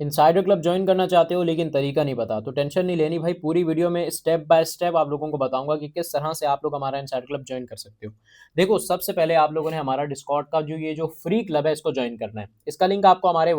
Insider club join करना चाहते हो लेकिन तरीका नहीं पता, तो टेंशन नहीं लेनी भाई, पूरी वीडियो में स्टेप बाय स्टेप आप लोगों को बताऊंगा कि किस तरह से आप लोग हमारा इनसाइडर क्लब ज्वाइन कर सकते हो। देखो, सबसे पहले आप लोगों ने हमारा डिस्कॉर्ड का जो फ्री क्लब है इसको ज्वाइन करना है। इसका लिंक आपको हमारे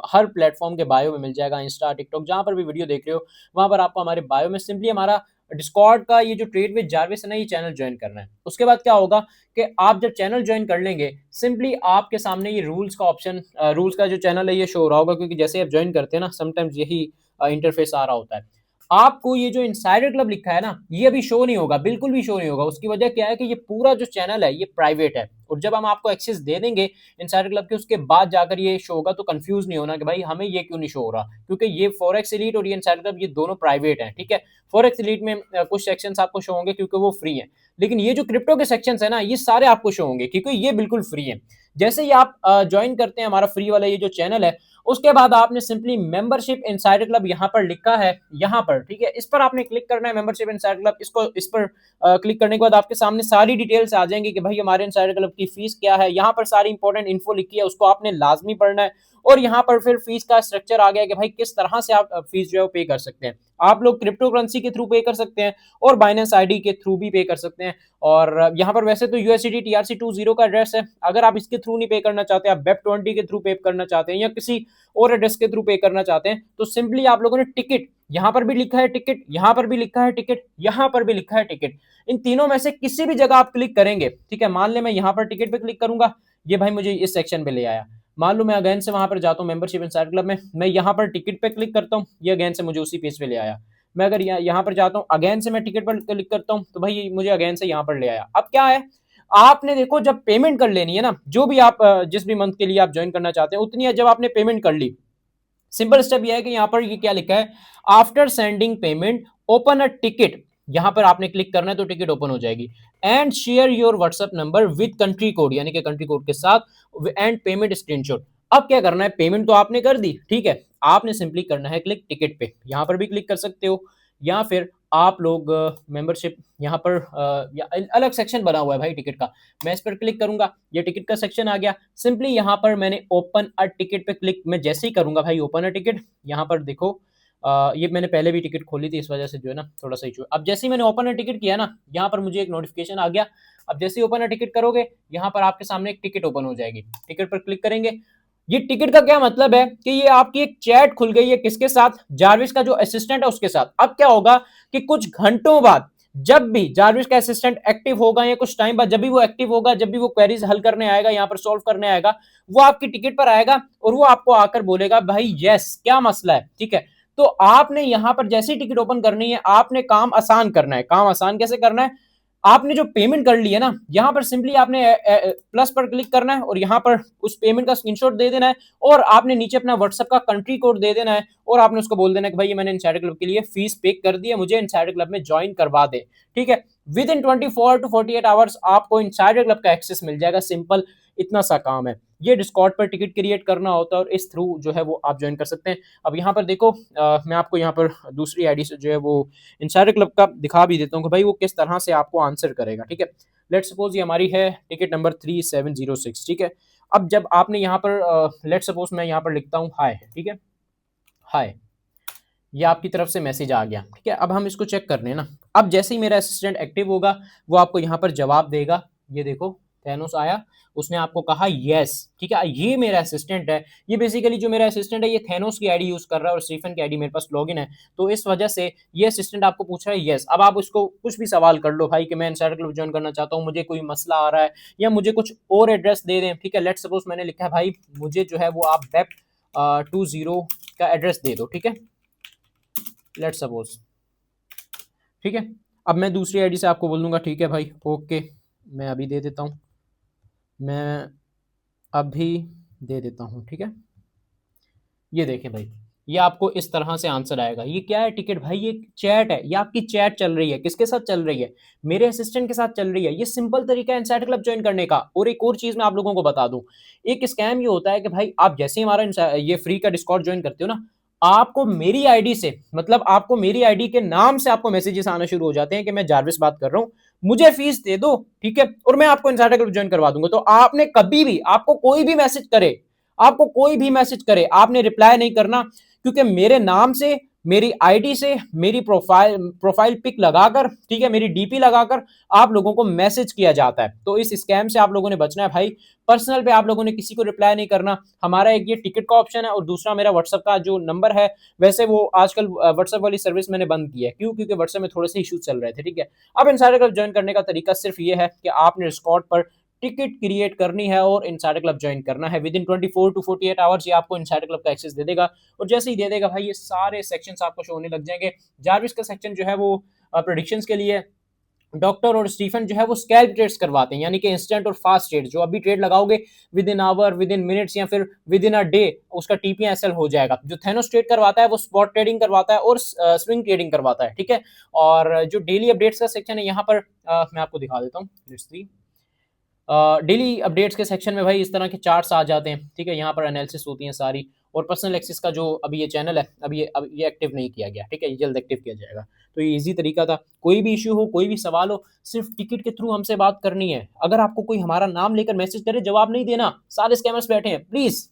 हर प्लेटफॉर्म के बायो में मिल जाएगा, इंस्टा, टिकटॉक, जहां पर भी वीडियो देख रहे हो वहां पर आपको हमारे बायो में सिंपली हमारा डिस्कॉर्ड का ये जो ट्रेड विद जारविस है ना, ये चैनल ज्वाइन करना है। उसके बाद क्या होगा कि आप जब चैनल ज्वाइन कर लेंगे, सिंपली आपके सामने ये रूल्स का ऑप्शन, रूल्स का जो चैनल है ये शो हो रहा होगा, क्योंकि जैसे आप ज्वाइन करते हैं ना समटाइम्स यही इंटरफेस आ रहा होता है। आपको ये जो इनसाइडर क्लब लिखा है ना, ये अभी शो नहीं होगा, बिल्कुल भी शो नहीं होगा। उसकी वजह क्या है कि ये पूरा जो चैनल है ये प्राइवेट है, और जब हम आपको एक्सेस दे देंगे इनसाइडर क्लब के, उसके बाद जाकर ये शो होगा। तो कंफ्यूज नहीं होना कि भाई हमें ये क्यों नहीं शो हो रहा, क्योंकि ये फॉरेक्स एलीट और ये इनसाइडर क्लब ये दोनों प्राइवेट हैं, ठीक है। फॉरेक्स एलीट में कुछ सेक्शंस आपको शो होंगे क्योंकि वो फ्री है, लेकिन ये जो क्रिप्टो के सेक्शंस है ना, ये सारे आपको शो होंगे क्योंकि ये बिल्कुल फ्री है। जैसे ही आप ज्वाइन करते हैं हमारा फ्री वाला ये जो चैनल है, उसके बाद आपने सिंपली मेंबरशिप इनसाइडर क्लब यहाँ पर लिखा है, यहाँ पर, ठीक है, इस पर आपने क्लिक करना है, मेंबरशिप इनसाइडर क्लब। इस पर क्लिक करने के बाद आपके सामने सारी डिटेल्स आ जाएंगी कि भाई हमारे इनसाइडर क्लब की फीस क्या है। यहाँ पर सारी इंपॉर्टेंट इन्फो लिखी है, उसको आपने लाजमी पढ़ना है। और यहाँ पर फिर फीस का स्ट्रक्चर आ गया कि भाई किस तरह से आप फीस जो है पे कर सकते हैं। आप लोग क्रिप्टो करेंसी के थ्रू पे कर सकते हैं और बाइनेंस आईडी के थ्रू भी पे कर सकते हैं। और यहाँ पर वैसे तो यूएसडी TRC20 का एड्रेस है, अगर आप इसके थ्रू नहीं पे करना चाहते, आप वेब20 के थ्रू पे करना चाहते हैं या किसी और एड्रेस के थ्रू पे करना चाहते हैं, तो सिंपली आप लोगों ने टिकट, यहाँ पर भी लिखा है टिकट, यहाँ पर भी लिखा है टिकट, यहाँ पर भी लिखा है टिकट, इन तीनों में से किसी भी जगह आप क्लिक करेंगे, ठीक है। मान ले मैं यहाँ पर टिकट पे क्लिक करूंगा, ये भाई मुझे इस सेक्शन पे ले आया। मान लो मैं अगेन से वहां पर जाता हूँ मेंबरशिप इनसाइडर क्लब में, मैं यहाँ पर टिकट पे क्लिक करता हूँ, ये अगेन से मुझे उसी पेज पे ले आया। मैं अगर यहाँ पर जाता हूँ अगेन से मैं टिकट पर क्लिक करता हूँ, तो भाई मुझे अगेन से यहाँ पर ले आया। अब क्या है, आपने देखो जब पेमेंट कर लेनी है ना, जो भी आप जिस भी मंथ के लिए आप ज्वाइन करना चाहते हैं, उतनी जब आपने पेमेंट कर ली, सिंपल स्टेप यह है कि यहाँ पर ये क्या लिखा है, after sending payment open a ticket, यहाँ पर आपने क्लिक करना है तो टिकट ओपन हो जाएगी। And share your WhatsApp number with country code, यानी कि कंट्री कोड के साथ, एंड पेमेंट स्क्रीनशॉट। अब क्या करना है, पेमेंट तो आपने कर दी, ठीक है, आपने सिंपली करना है क्लिक टिकट पे, यहाँ पर भी क्लिक कर सकते हो, या फिर आप लोग मेंबरशिप यहाँ पर अलग सेक्शन बना हुआ है भाई टिकट का, मैं इस पर क्लिक करूंगा, ये टिकट का सेक्शन आ गया। सिंपली यहाँ पर मैंने ओपन अ टिकट पे क्लिक, मैं जैसे ही करूंगा भाई ओपन अ टिकट, यहाँ पर देखो ये मैंने पहले भी टिकट खोली थी, इस वजह से जो है ना थोड़ा सा इशू। अब जैसे ही मैंने ओपन अ टिकट किया ना, यहाँ पर मुझे एक नोटिफिकेशन आ गया। अब जैसे ही ओपन अ टिकट करोगे, यहाँ पर आपके सामने एक टिकट ओपन हो जाएगी, टिकट पर क्लिक करेंगे। ये टिकट का क्या मतलब है कि ये आपकी एक चैट खुल गई है, किसके साथ, जारविस का जो असिस्टेंट है उसके साथ। अब क्या होगा कि कुछ घंटों बाद जब भी जारविस का असिस्टेंट एक्टिव होगा, या कुछ टाइम बाद जब भी वो एक्टिव होगा, जब भी वो क्वेरीज हल करने आएगा, यहाँ पर सॉल्व करने आएगा, वो आपकी टिकट पर आएगा और वो आपको आकर बोलेगा भाई यस क्या मसला है, ठीक है। तो आपने यहाँ पर जैसे ही टिकट ओपन करनी है, आपने काम आसान करना है। काम आसान कैसे करना है, आपने जो पेमेंट कर ली है ना, यहाँ पर सिंपली आपने प्लस पर क्लिक करना है और यहाँ पर उस पेमेंट का स्क्रीनशॉट दे देना है, और आपने नीचे अपना व्हाट्सएप का कंट्री कोड दे देना है, और आपने उसको बोल देना है कि भाई मैंने इनसाइडर क्लब के लिए फीस पे कर दी है, मुझे इनसाइडर क्लब में ज्वाइन करवा दे, ठीक है। विद इन 24 to 48 आवर्स आपको इनसाइडर क्लब का एक्सेस मिल जाएगा। सिंपल इतना सा काम है, ये डिस्कॉर्ड पर टिकट क्रिएट करना होता है और इस थ्रू जो है वो आप ज्वाइन कर सकते हैं। अब यहाँ पर देखो मैं आपको यहाँ पर दूसरी आईडी से जो है वो इनसाइडर क्लब का दिखा भी देता हूँ कि भाई वो किस तरह से आपको आंसर करेगा, ठीक है। लेट सपोज ये हमारी है टिकट नंबर 3706, ठीक है। अब जब आपने यहाँ पर लेट सपोज मैं यहाँ पर लिखता हूँ हाय, ठीक है, हाय, ये आपकी तरफ से मैसेज आ गया, ठीक है। अब हम इसको चेक करने ना, अब जैसे ही मेरा असिस्टेंट एक्टिव होगा, वो आपको यहाँ पर जवाब देगा। ये देखो थैनोस आया, उसने आपको कहा यस, ठीक है। ये मेरा असिस्टेंट है, ये बेसिकली जो मेरा असिस्टेंट है ये थैनोस की आईडी यूज कर रहा है और स्टीफन की आईडी मेरे पास लॉगिन है, तो इस वजह से ये असिस्टेंट आपको पूछ रहा है यस। अब आप उसको कुछ भी सवाल कर लो भाई कि मैं इनसाइडर क्लब ज्वाइन करना चाहता हूँ, मुझे कोई मसला आ रहा है, या मुझे कुछ और एड्रेस दे दें, ठीक है। लेट सपोज मैंने लिखा है भाई मुझे जो है वो आप वेब 20 का एड्रेस दे दो, ठीक है, लेट सपोज, ठीक है। अब मैं दूसरी आईडी से आपको बोल दूंगा ठीक है भाई ओके, मैं अभी दे देता हूँ, मैं अभी दे देता हूँ, ठीक है। ये देखें भाई, ये आपको इस तरह से आंसर आएगा। ये क्या है टिकट भाई, ये चैट है, ये आपकी चैट चल रही है, किसके साथ चल रही है, मेरे असिस्टेंट के साथ चल रही है। ये सिंपल तरीका है इनसाइडर क्लब ज्वाइन करने का। और एक और चीज मैं आप लोगों को बता दूं, एक स्कैम ये होता है कि भाई आप जैसे ही हमारा ये फ्री का डिस्कॉर्ड ज्वाइन करते हो ना, आपको मेरी आईडी से, मतलब आपको मेरी आईडी के नाम से आपको मैसेजेस आना शुरू हो जाते हैं कि मैं जारविस बात कर रहा हूँ, मुझे फीस दे दो, ठीक है, और मैं आपको इनसाइडर क्लब ज्वाइन करवा दूंगा। तो आपने कभी भी, आपको कोई भी मैसेज करे, आपको कोई भी मैसेज करे आपने रिप्लाई नहीं करना, क्योंकि मेरे नाम से, मेरी आईडी से, मेरी प्रोफाइल पिक लगाकर, ठीक है, मेरी डीपी लगाकर आप लोगों को मैसेज किया जाता है। तो इस स्कैम से आप लोगों ने बचना है भाई। पर्सनल पे आप लोगों ने किसी को रिप्लाई नहीं करना। हमारा एक ये टिकट का ऑप्शन है और दूसरा मेरा व्हाट्सएप का जो नंबर है, वैसे वो आजकल व्हाट्सएप वाली सर्विस मैंने बंद की है। क्यों? क्योंकि व्हाट्सएप में थोड़े से इश्यूज चल रहे थे, ठीक है। अब इनसाइडर क्लब ज्वाइन करने का तरीका सिर्फ ये है कि आपने डिस्कॉर्ड पर टिकट क्रिएट करनी है और इनसाइडर क्लब ज्वाइन करना है। विद इन 24 टू 48 आवर्स ये आपको इनसाइडर क्लब का एक्सेस दे देगा। और जैसे ही दे देगा भाई, ये सारे सेक्शंस आपको शो होने लग जाएंगे। जारविस का सेक्शन जो है वो प्रेडिक्शंस के लिए, डॉक्टर और स्टीफन जो है वो स्कैल्प ट्रेड्स करवाते हैं, यानी कि इंस्टेंट और फास्ट ट्रेड। जो अभी ट्रेड लगाओगे within hour, within minutes या फिर विद इन अ डे उसका टीपीएसएल हो जाएगा। जो थेनोस ट्रेड करवाता है वो स्पॉट ट्रेडिंग करवाता है और स्विंग ट्रेडिंग करवाता है, ठीक है। और जो डेली अपडेट्स का सेक्शन है यहाँ पर मैं आपको दिखा देता हूँ। लेट्स सी, डेली अपडेट्स के सेक्शन में भाई इस तरह के चार्ट्स आ जाते हैं, ठीक है। यहाँ पर एनालिसिस होती है सारी। और पर्सनल एक्सेस का जो अभी ये चैनल है, अभी ये एक्टिव नहीं किया गया, ठीक है, ये जल्द एक्टिव किया जाएगा। तो ये इजी तरीका था। कोई भी इश्यू हो, कोई भी सवाल हो, सिर्फ टिकट के थ्रू हमसे बात करनी है। अगर आपको कोई हमारा नाम लेकर मैसेज करे, जवाब नहीं देना। सारे स्कैमर्स बैठे हैं, प्लीज